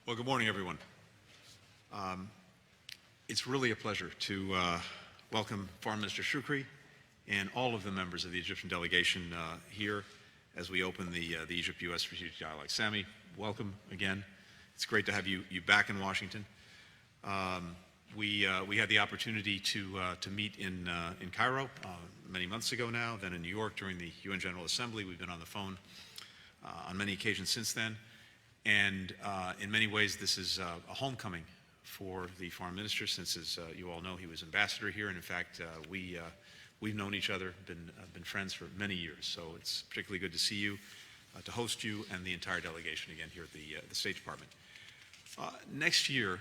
Well, good morning, everyone. It's really a pleasure to welcome Foreign Minister Shoukry and all of the members of the Egyptian delegation here as we open the Egypt-U.S. Strategic Dialogue. Sameh, welcome again. It's great to have you back in Washington. We had the opportunity to meet in Cairo many months ago now, then in New York during the UN General Assembly. We've been on the phone on many occasions since then. And in many ways, this is a homecoming for the foreign minister, since, as you all know, he was ambassador here. And in fact, we've known each other, been friends for many years. So it's particularly good to see you, to host you and the entire delegation again here at the State Department. Next year,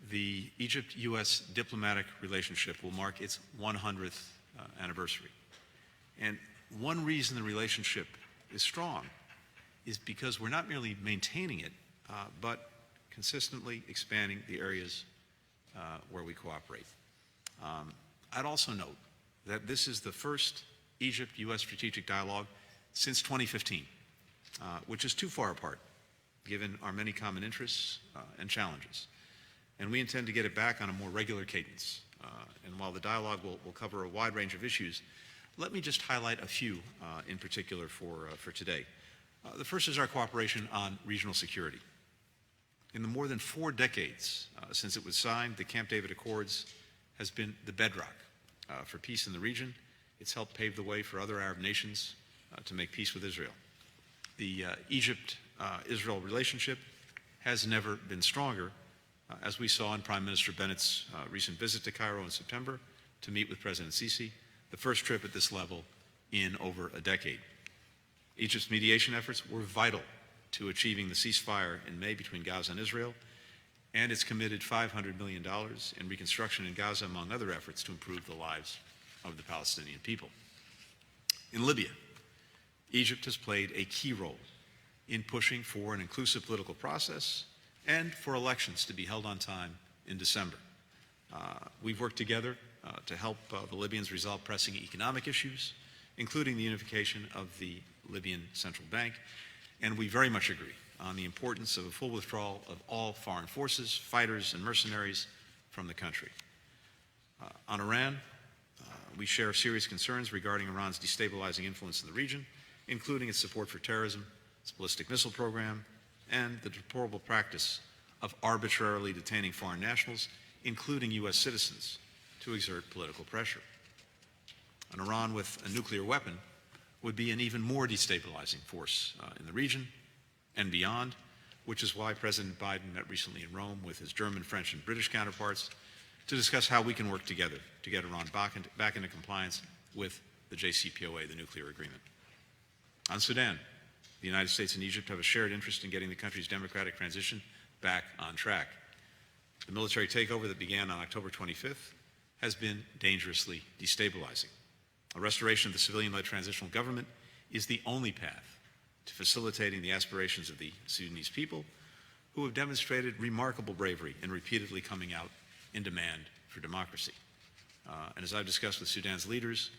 the Egypt-U.S. diplomatic relationship will mark its 100th anniversary. And one reason the relationship is strong is because we're not merely maintaining it, but consistently expanding the areas where we cooperate. I'd also note that this is the first Egypt-U.S. strategic dialogue since 2015, which is too far apart, given our many common interests and challenges. And we intend to get it back on a more regular cadence. And while the dialogue will cover a wide range of issues, let me just highlight a few in particular for today. The first is our cooperation on regional security. In the more than 4 decades since it was signed, the Camp David Accords has been the bedrock for peace in the region. It's helped pave the way for other Arab nations to make peace with Israel. The Egypt-Israel relationship has never been stronger, as we saw in Prime Minister Bennett's recent visit to Cairo in September to meet with President Sisi, the first trip at this level in over a decade. Egypt's mediation efforts were vital to achieving the ceasefire in May between Gaza and Israel, and it's committed $500 million in reconstruction in Gaza, among other efforts to improve the lives of the Palestinian people. In Libya, Egypt has played a key role in pushing for an inclusive political process and for elections to be held on time in December. We've worked together to help the Libyans resolve pressing economic issues, including the unification of the Libyan Central Bank, and we very much agree on the importance of a full withdrawal of all foreign forces, fighters, and mercenaries from the country. On Iran, we share serious concerns regarding Iran's destabilizing influence in the region, including its support for terrorism, its ballistic missile program, and the deplorable practice of arbitrarily detaining foreign nationals, including U.S. citizens, to exert political pressure. An Iran with a nuclear weapon would be an even more destabilizing force in the region and beyond, which is why President Biden met recently in Rome with his German, French, and British counterparts to discuss how we can work together to get Iran back into compliance with the JCPOA, the nuclear agreement. On Sudan, the United States and Egypt have a shared interest in getting the country's democratic transition back on track. The military takeover that began on October 25th has been dangerously destabilizing. A restoration of the civilian-led transitional government is the only path to facilitating the aspirations of the Sudanese people, who have demonstrated remarkable bravery in repeatedly coming out in demand for democracy. And as I've discussed with Sudan's leaders,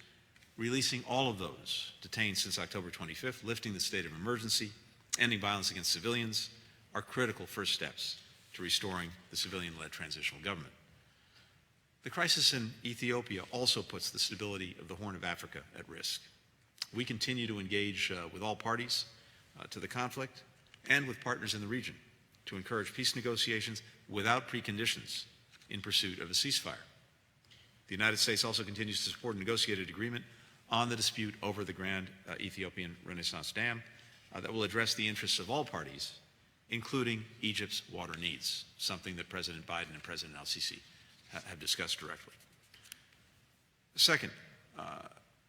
releasing all of those detained since October 25th, lifting the state of emergency, ending violence against civilians are critical first steps to restoring the civilian-led transitional government. The crisis in Ethiopia also puts the stability of the Horn of Africa at risk. We continue to engage with all parties to the conflict and with partners in the region to encourage peace negotiations without preconditions in pursuit of a ceasefire. The United States also continues to support a negotiated agreement on the dispute over the Grand Ethiopian Renaissance Dam that will address the interests of all parties, including Egypt's water needs, something that President Biden and President al-Sisi have discussed directly. Second,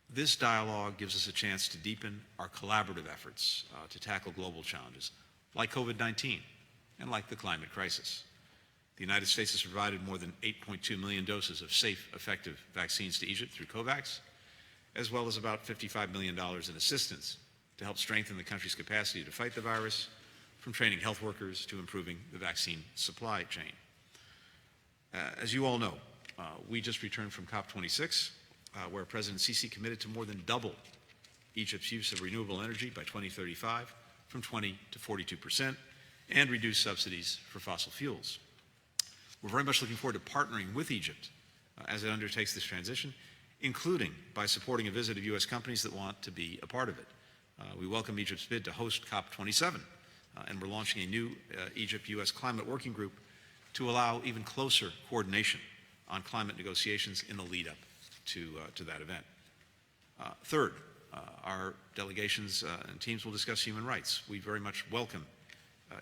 this dialogue gives us a chance to deepen our collaborative efforts to tackle global challenges like COVID-19 and like the climate crisis. The United States has provided more than 8.2 million doses of safe, effective vaccines to Egypt through COVAX, as well as about $55 million in assistance to help strengthen the country's capacity to fight the virus, from training health workers to improving the vaccine supply chain. As you all know, we just returned from COP26, where President Sisi committed to more than double Egypt's use of renewable energy by 2035, from 20 to 42%, and reduce subsidies for fossil fuels. We're very much looking forward to partnering with Egypt as it undertakes this transition, including by supporting a visit of U.S. companies that want to be a part of it. We welcome Egypt's bid to host COP27, and we're launching a new Egypt-U.S. climate working group to allow even closer coordination on climate negotiations in the lead-up to that event. Third, our delegations and teams will discuss human rights. We very much welcome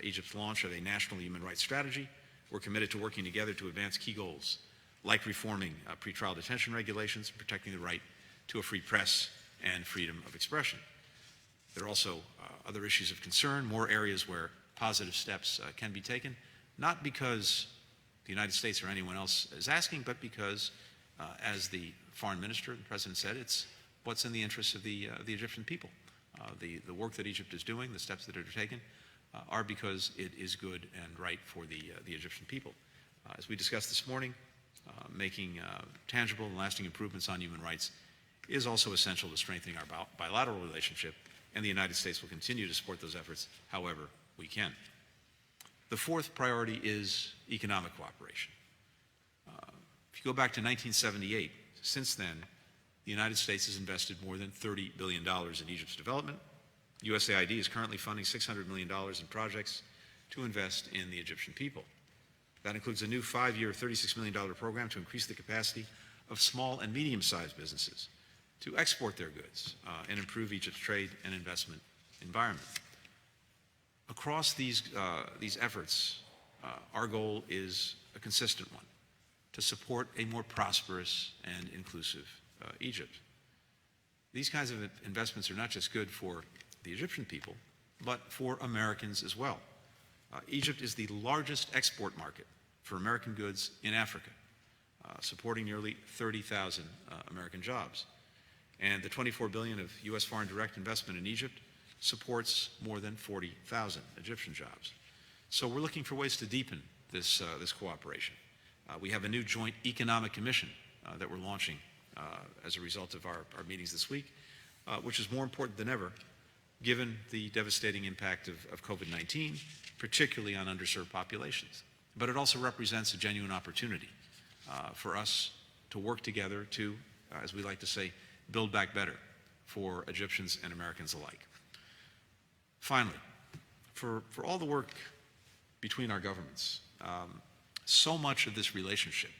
Egypt's launch of a national human rights strategy. We're committed to working together to advance key goals, like reforming pretrial detention regulations and protecting the right to a free press and freedom of expression. There are also other issues of concern, more areas where positive steps can be taken, not because the United States or anyone else is asking, but because, as the foreign minister, the president said, it's what's in the interests of the Egyptian people. The work that Egypt is doing, the steps that are taken, are because it is good and right for the Egyptian people. As we discussed this morning, making tangible and lasting improvements on human rights is also essential to strengthening our bilateral relationship, and the United States will continue to support those efforts however we can. The fourth priority is economic cooperation. If you go back to 1978, since then, the United States has invested more than $30 billion in Egypt's development. USAID is currently funding $600 million in projects to invest in the Egyptian people. That includes a new 5-year, $36 million program to increase the capacity of small and medium-sized businesses to export their goods and improve Egypt's trade and investment environment. Across these efforts, our goal is a consistent one: to support a more prosperous and inclusive Egypt. These kinds of investments are not just good for the Egyptian people, but for Americans as well. Egypt is the largest export market for American goods in Africa, supporting nearly 30,000 American jobs. And the $24 billion of U.S. foreign direct investment in Egypt supports more than 40,000 Egyptian jobs. So we're looking for ways to deepen this cooperation. We have a new joint economic commission that we're launching as a result of our meetings this week, which is more important than ever, given the devastating impact of COVID-19, particularly on underserved populations. But it also represents a genuine opportunity for us to work together to, as we like to say, build back better for Egyptians and Americans alike. Finally, for all the work between our governments, so much of this relationship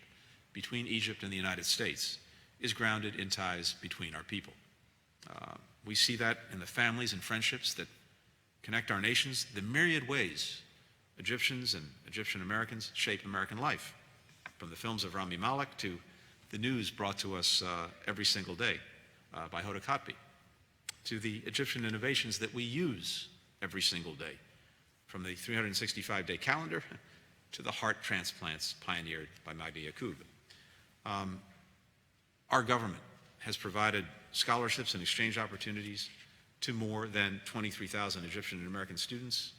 between Egypt and the United States is grounded in ties between our people. We see that in the families and friendships that connect our nations, the myriad ways Egyptians and Egyptian Americans shape American life, from the films of Rami Malek to the news brought to us every single day by Hoda Kotb, to the Egyptian innovations that we use every single day, from the 365-day calendar to the heart transplants pioneered by Magda Yaqub. Our government has provided scholarships and exchange opportunities to more than 23,000 Egyptian and American students,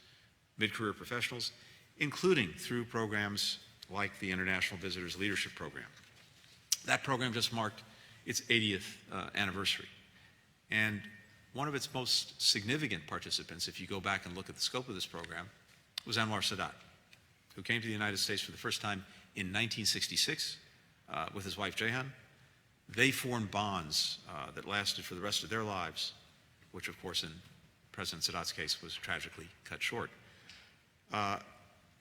mid-career professionals, including through programs like the International Visitors Leadership Program. That program just marked its 80th anniversary. And one of its most significant participants, if you go back and look at the scope of this program, was Anwar Sadat, who came to the United States for the first time in 1966 with his wife Jehan. They formed bonds that lasted for the rest of their lives, which of course in President Sadat's case was tragically cut short.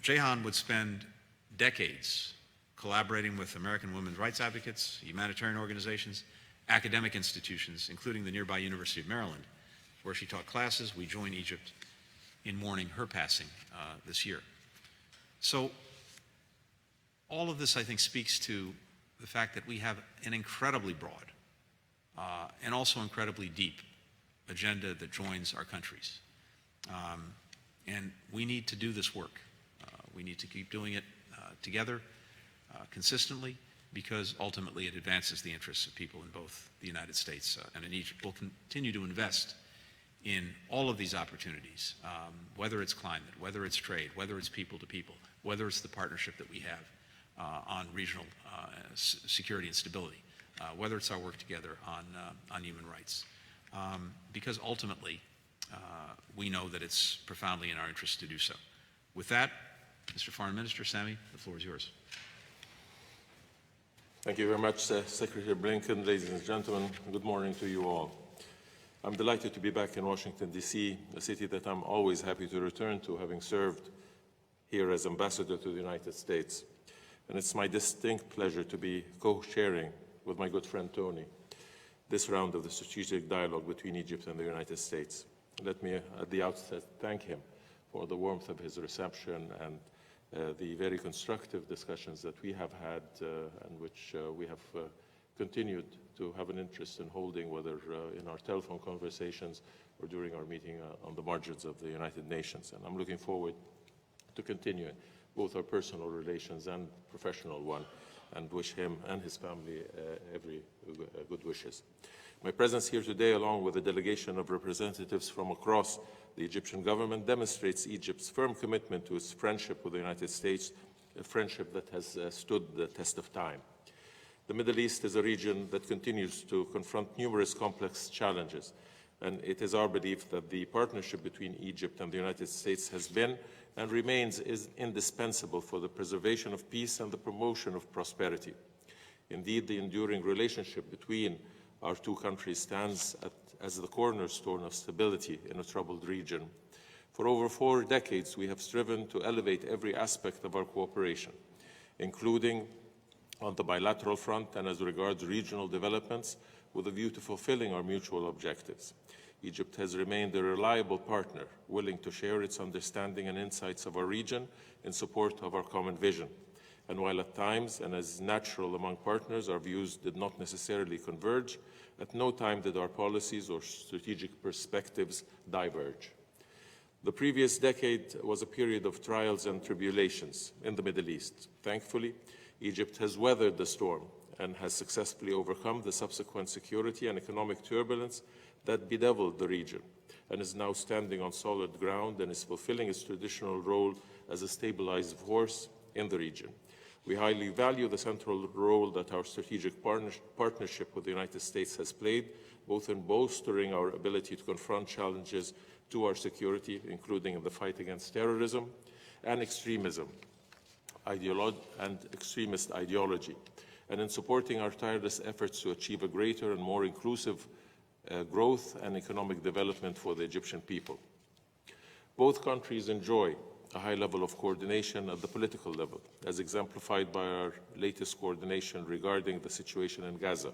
Jehan would spend decades collaborating with American women's rights advocates, humanitarian organizations, academic institutions, including the nearby University of Maryland, where she taught classes. We join Egypt in mourning her passing this year. So all of this, I think, speaks to the fact that we have an incredibly broad and also incredibly deep agenda that joins our countries. And we need to do this work. We need to keep doing it together, consistently, because ultimately it advances the interests of people in both the United States and in Egypt. We'll continue to invest in all of these opportunities, whether it's climate, whether it's trade, whether it's people to people, whether it's the partnership that we have on regional security and stability, whether it's our work together on human rights. Because ultimately, we know that it's profoundly in our interest to do so. With that, Mr. Foreign Minister Sameh, the floor is yours. Thank you very much, Secretary Blinken. Ladies and gentlemen, good morning to you all. I'm delighted to be back in Washington, D.C., a city that I'm always happy to return to, having served here as ambassador to the United States. And it's my distinct pleasure to be co-chairing with my good friend Tony this round of the strategic dialogue between Egypt and the United States. Let me at the outset thank him for the warmth of his reception and the very constructive discussions that we have had and which we have continued to have an interest in holding, whether in our telephone conversations or during our meeting on the margins of the United Nations. And I'm looking forward to continuing both our personal relations and professional one, and wish him and his family every good wishes. My presence here today, along with a delegation of representatives from across the Egyptian government, demonstrates Egypt's firm commitment to its friendship with the United States, a friendship that has stood the test of time. The Middle East is a region that continues to confront numerous complex challenges, and it is our belief that the partnership between Egypt and the United States has been and remains indispensable for the preservation of peace and the promotion of prosperity. Indeed, the enduring relationship between our two countries stands as the cornerstone of stability in a troubled region. For over 4 decades, we have striven to elevate every aspect of our cooperation, including on the bilateral front and as regards regional developments, with a view to fulfilling our mutual objectives. Egypt has remained a reliable partner, willing to share its understanding and insights of our region in support of our common vision. And while at times, and as natural among partners, our views did not necessarily converge, at no time did our policies or strategic perspectives diverge. The previous decade was a period of trials and tribulations in the Middle East. Thankfully, Egypt has weathered the storm and has successfully overcome the subsequent security and economic turbulence that bedeviled the region, and is now standing on solid ground and is fulfilling its traditional role as a stabilizing force in the region. We highly value the central role that our strategic partnership with the United States has played, both in bolstering our ability to confront challenges to our security, including in the fight against terrorism and extremism, and extremist ideology, and in supporting our tireless efforts to achieve a greater and more inclusive growth and economic development for the Egyptian people. Both countries enjoy a high level of coordination at the political level, as exemplified by our latest coordination regarding the situation in Gaza.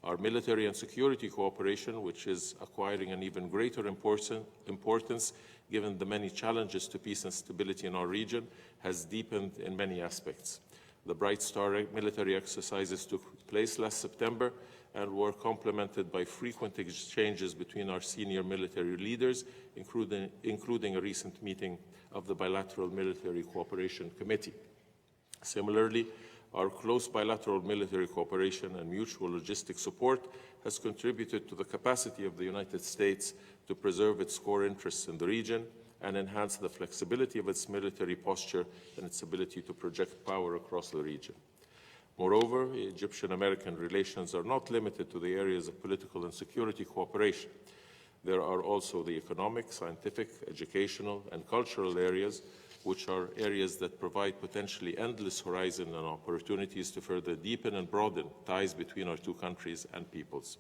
Our military and security cooperation, which is acquiring an even greater importance given the many challenges to peace and stability in our region, has deepened in many aspects. The Bright Star military exercises took place last September and were complemented by frequent exchanges between our senior military leaders, including a recent meeting of the Bilateral Military Cooperation Committee. Similarly, our close bilateral military cooperation and mutual logistic support has contributed to the capacity of the United States to preserve its core interests in the region and enhance the flexibility of its military posture and its ability to project power across the region. Moreover, Egyptian-American relations are not limited to the areas of political and security cooperation. There are also the economic, scientific, educational, and cultural areas, which are areas that provide potentially endless horizon and opportunities to further deepen and broaden ties between our two countries and peoples.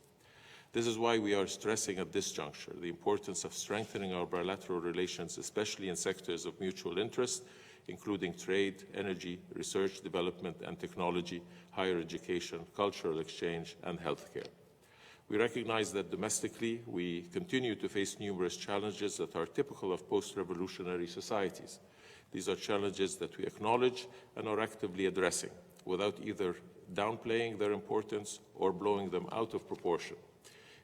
This is why we are stressing at this juncture the importance of strengthening our bilateral relations, especially in sectors of mutual interest, including trade, energy, research, development, and technology, higher education, cultural exchange, and healthcare. We recognize that domestically, we continue to face numerous challenges that are typical of post-revolutionary societies. These are challenges that we acknowledge and are actively addressing, without either downplaying their importance or blowing them out of proportion.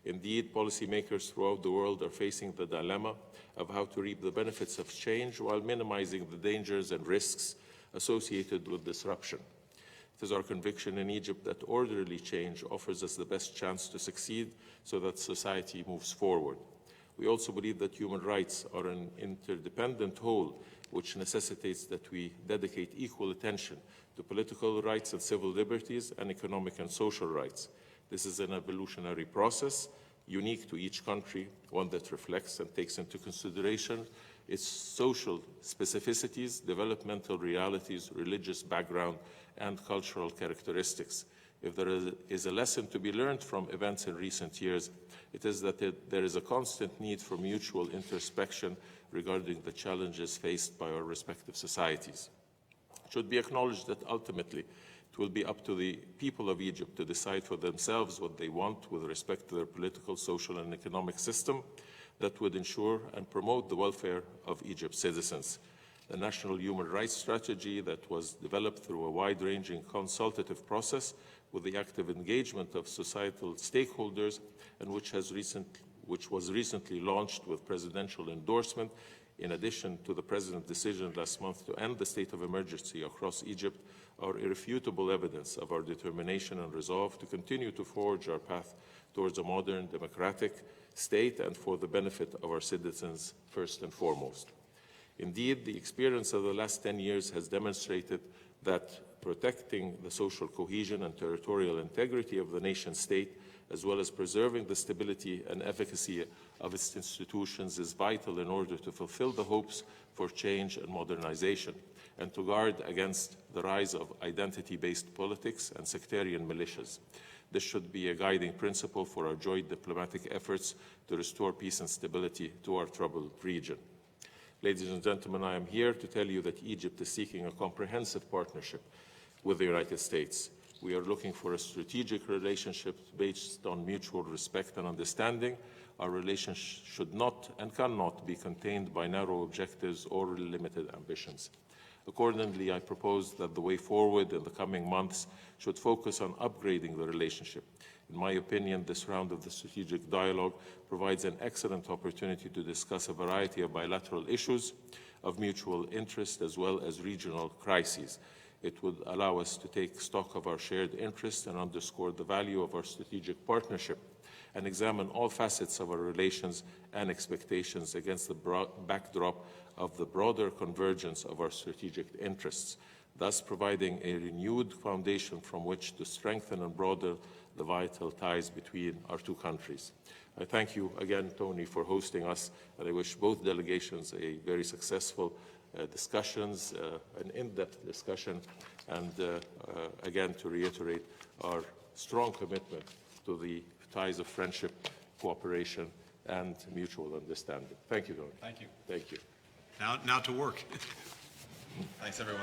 Indeed, policymakers throughout the world are facing the dilemma of how to reap the benefits of change while minimizing the dangers and risks associated with disruption. It is our conviction in Egypt that orderly change offers us the best chance to succeed so that society moves forward. We also believe that human rights are an interdependent whole, which necessitates that we dedicate equal attention to political rights and civil liberties and economic and social rights. This is an evolutionary process, unique to each country, one that reflects and takes into consideration its social specificities, developmental realities, religious background, and cultural characteristics. If there is a lesson to be learned from events in recent years, it is that there is a constant need for mutual introspection regarding the challenges faced by our respective societies. It should be acknowledged that ultimately it will be up to the people of Egypt to decide for themselves what they want with respect to their political, social, and economic system that would ensure and promote the welfare of Egypt's citizens. The National Human Rights Strategy that was developed through a wide-ranging consultative process with the active engagement of societal stakeholders and which was recently launched with presidential endorsement, in addition to the President's decision last month to end the state of emergency across Egypt, are irrefutable evidence of our determination and resolve to continue to forge our path towards a modern, democratic state and for the benefit of our citizens first and foremost. Indeed, the experience of the last 10 years has demonstrated that protecting the social cohesion and territorial integrity of the nation-state, as well as preserving the stability and efficacy of its institutions, is vital in order to fulfill the hopes for change and modernization, and to guard against the rise of identity-based politics and sectarian militias. This should be a guiding principle for our joint diplomatic efforts to restore peace and stability to our troubled region. Ladies and gentlemen, I am here to tell you that Egypt is seeking a comprehensive partnership with the United States. We are looking for a strategic relationship based on mutual respect and understanding. Our relationship should not and cannot be contained by narrow objectives or limited ambitions. Accordingly, I propose that the way forward in the coming months should focus on upgrading the relationship. In my opinion, this round of the strategic dialogue provides an excellent opportunity to discuss a variety of bilateral issues of mutual interest as well as regional crises. It would allow us to take stock of our shared interests and underscore the value of our strategic partnership and examine all facets of our relations and expectations against the backdrop of the broader convergence of our strategic interests, thus providing a renewed foundation from which to strengthen and broaden the vital ties between our two countries. I thank you again, Tony, for hosting us, and I wish both delegations a very successful discussions, an in-depth discussion, and again to reiterate our strong commitment to the ties of friendship, cooperation, and mutual understanding. Thank you, Tony. Thank you. Thank you. Now to work. Thanks, everyone.